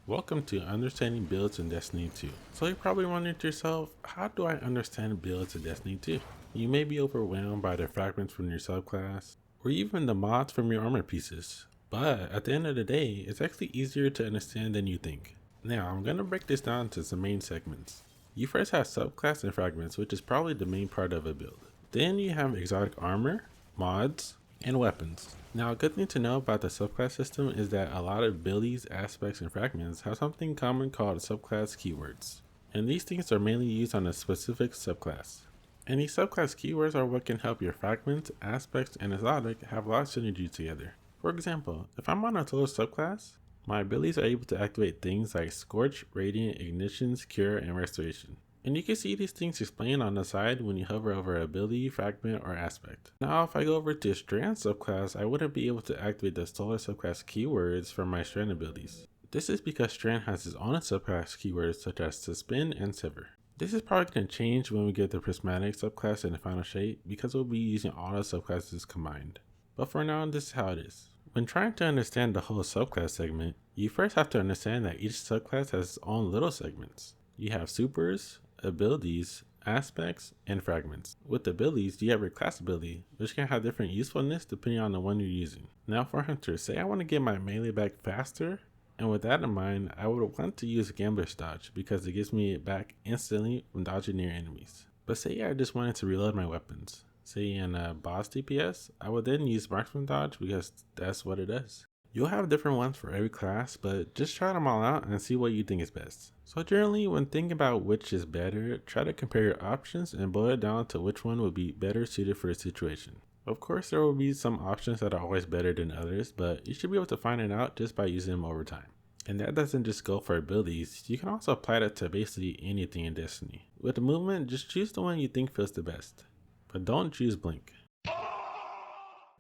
Welcome to Understanding Builds in Destiny 2. So you're probably wondering to yourself, how do I understand builds in Destiny 2? You may be overwhelmed by the fragments from your subclass, or even the mods from your armor pieces. But at the end of the day, it's actually easier to understand than you think. Now, I'm going to break this down to some main segments. You first have subclass and fragments, which is probably the main part of a build. Then you have exotic armor, mods, and weapons. Now, a good thing to know about the subclass system is that a lot of abilities, aspects, and fragments have something common called subclass keywords. And these things are mainly used on a specific subclass. And these subclass keywords are what can help your fragments, aspects, and exotic have a lot of synergy together. For example, if I'm on a total subclass, my abilities are able to activate things like Scorch, Radiant, Ignitions, Cure, and Restoration. And you can see these things explained on the side when you hover over ability, fragment, or aspect. Now if I go over to Strand subclass, I wouldn't be able to activate the Solar subclass keywords from my Strand abilities. This is because Strand has its own subclass keywords such as Suspend and Sever. This is probably going to change when we get the Prismatic subclass in the final shape because we'll be using all the subclasses combined. But for now, this is how it is. When trying to understand the whole subclass segment, you first have to understand that each subclass has its own little segments. You have supers, abilities, aspects, and fragments. With abilities, you have your class ability, which can have different usefulness depending on the one you're using. Now for Hunter, say I want to get my melee back faster, and with that in mind, I would want to use Gambler's Dodge because it gives me it back instantly when dodging near enemies. But say I just wanted to reload my weapons. Say in a boss DPS, I would then use Marksman Dodge because that's what it does. You'll have different ones for every class, but just try them all out and see what you think is best. So generally, when thinking about which is better, try to compare your options and boil it down to which one would be better suited for a situation. Of course, there will be some options that are always better than others, but you should be able to find it out just by using them over time. And that doesn't just go for abilities, you can also apply that to basically anything in Destiny. With the movement, just choose the one you think feels the best. But don't choose Blink.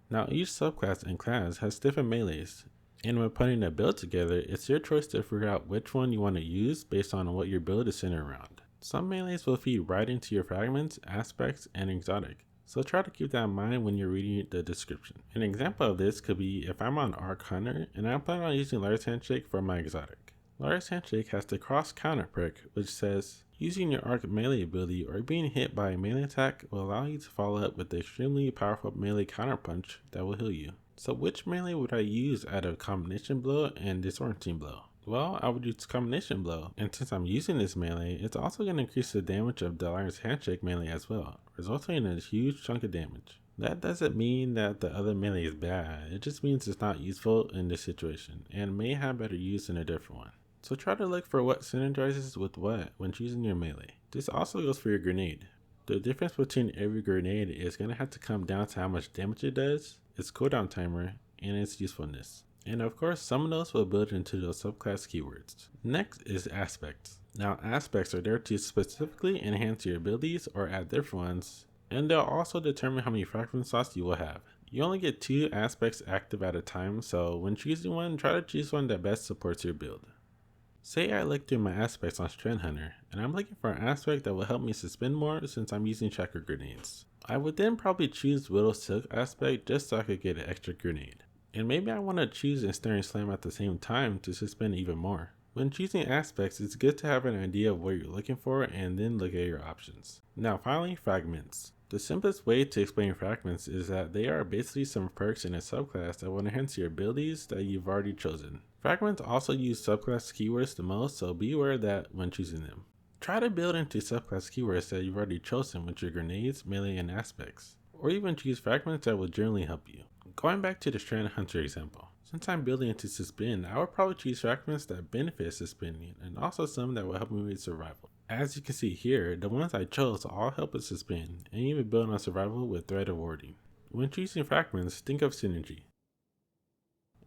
Now each subclass and class has different melees, and when putting a build together, it's your choice to figure out which one you want to use based on what your build is centered around. Some melees will feed right into your fragments, aspects, and exotic, so try to keep that in mind when you're reading the description. An example of this could be if I'm on Arc Hunter and I'm planning on using Lars Handshake for my exotic. Lars Handshake has the cross counter perk, which says, using your arc melee ability or being hit by a melee attack will allow you to follow up with the extremely powerful melee counter punch that will heal you. So which melee would I use out of Combination Blow and Disorienting Blow? Well, I would use Combination Blow, and since I'm using this melee, it's also going to increase the damage of the Lion's Handshake melee as well, resulting in a huge chunk of damage. That doesn't mean that the other melee is bad, it just means it's not useful in this situation, and may have better use in a different one. So try to look for what synergizes with what when choosing your melee. This also goes for your grenade. The difference between every grenade is going to have to come down to how much damage it does, its cooldown timer, and its usefulness. And of course, some of those will build into those subclass keywords. Next is aspects. Now aspects are there to specifically enhance your abilities or add different ones, and they'll also determine how many fragment slots you will have. You only get 2 aspects active at a time, so when choosing one, try to choose one that best supports your build. Say I look through my aspects on Strand Hunter, and I'm looking for an aspect that will help me suspend more since I'm using tracker grenades. I would then probably choose Widow Silk aspect just so I could get an extra grenade. And maybe I want to choose Ensnaring Slam at the same time to suspend even more. When choosing aspects, it's good to have an idea of what you're looking for and then look at your options. Now finally, fragments. The simplest way to explain fragments is that they are basically some perks in a subclass that will enhance your abilities that you've already chosen. Fragments also use subclass keywords the most, so be aware of that when choosing them. Try to build into subclass keywords that you've already chosen with your grenades, melee, and aspects, or even choose fragments that will generally help you. Going back to the Strand Hunter example, since I'm building into Suspend, I would probably choose fragments that benefit suspending, and also some that will help me with survival. As you can see here, the ones I chose all help with suspend, and even build on survival with threat of warding. When choosing fragments, think of synergy.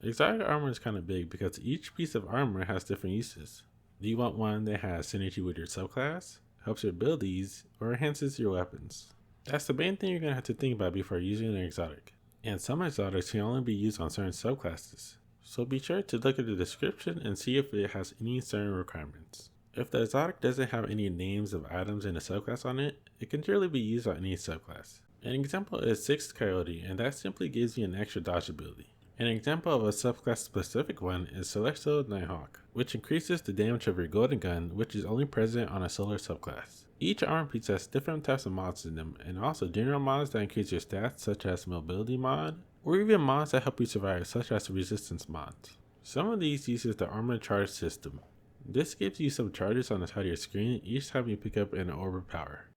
Exotic armor is kind of big because each piece of armor has different uses. Do you want one that has synergy with your subclass, helps your abilities, or enhances your weapons? That's the main thing you're going to have to think about before using an exotic. And some exotics can only be used on certain subclasses, so be sure to look at the description and see if it has any certain requirements. If the exotic doesn't have any names of items in a subclass on it, it can generally be used on any subclass. An example is 6th Coyote, and that simply gives you an extra dodge ability. An example of a subclass specific one is Celestial Nighthawk, which increases the damage of your golden gun, which is only present on a solar subclass. Each armor piece has different types of mods in them, and also general mods that increase your stats such as mobility mod, or even mods that help you survive such as resistance mods. Some of these uses the armor charge system. This gives you some charges on the side of your screen each time you pick up an orb of power.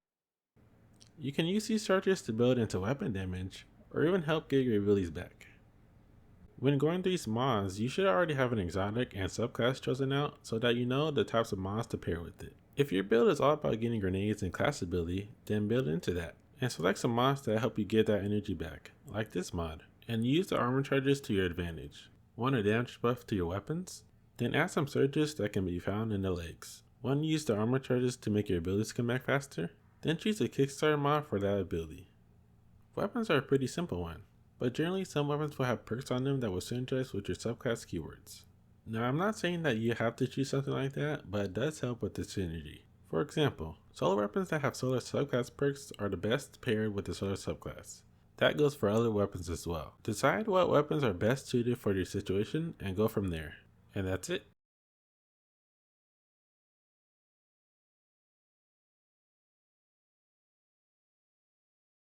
You can use these charges to build into weapon damage, or even help get your abilities back. When going through these mods, you should already have an exotic and subclass chosen out so that you know the types of mods to pair with it. If your build is all about getting grenades and class ability, then build into that, and select some mods that help you get that energy back, like this mod, and use the armor charges to your advantage. Want a damage buff to your weapons? Then add some surges that can be found in the legs. Want to use the armor charges to make your abilities come back faster? Then choose a Kickstarter mod for that ability. Weapons are a pretty simple one, but generally some weapons will have perks on them that will synergize with your subclass keywords. Now I'm not saying that you have to choose something like that, but it does help with the synergy. For example, solar weapons that have solar subclass perks are the best paired with the solar subclass. That goes for other weapons as well. Decide what weapons are best suited for your situation and go from there. And that's it.